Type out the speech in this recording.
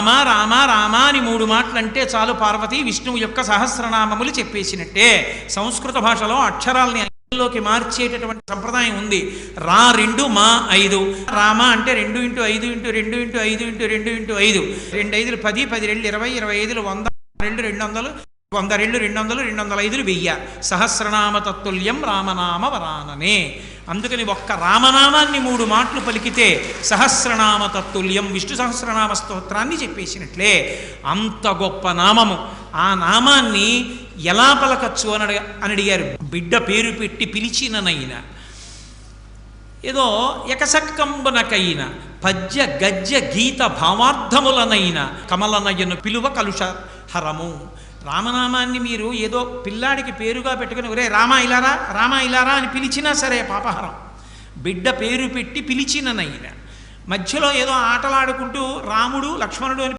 రామ రామ రామ అని 3 మాటలు అంటే చాలు పార్వతి విష్ణువు యొక్క సహస్రనామములు చెప్పేసినట్టే. సంస్కృత భాషలో అక్షరాలని లోకి మార్చేటటువంటి సంప్రదాయం ఉంది. రా 2 మా 5. రామ అంటే 2 × 5 × 2 × 5 × 2 × 5. 2 5 10, 10 2 20, 25 100, 2 200, 100 2 200, 205 1000. సహస్రనామ తత్తుల్యం రామనామ వరాననే. అందుకని ఒక్క రామనామాన్ని 3 మాటలు పలికితే సహస్రనామ తత్తుల్యం విష్ణు సహస్రనామ స్తోత్రాన్ని చెప్పేసినట్లే. అంత గొప్ప నామము. ఆ నామాన్ని ఎలా పలకచ్చు అని అడిగారు. బిడ్డ పేరు పెట్టి పిలిచిననైనా, ఏదో ఎకసక్కంబునకైన పద్య గద్య గీత భావార్థములనైనా కమలనయను పిలువ కలుష హరము. రామనామాన్ని మీరు ఏదో పిల్లాడికి పేరుగా పెట్టుకుని ఒరే రామ ఇలారా రామ ఇలారా అని పిలిచినా సరే పాపహరం. బిడ్డ పేరు పెట్టి పిలిచిననైనా, మధ్యలో ఏదో ఆటలాడుకుంటూ రాముడు లక్ష్మణుడు అని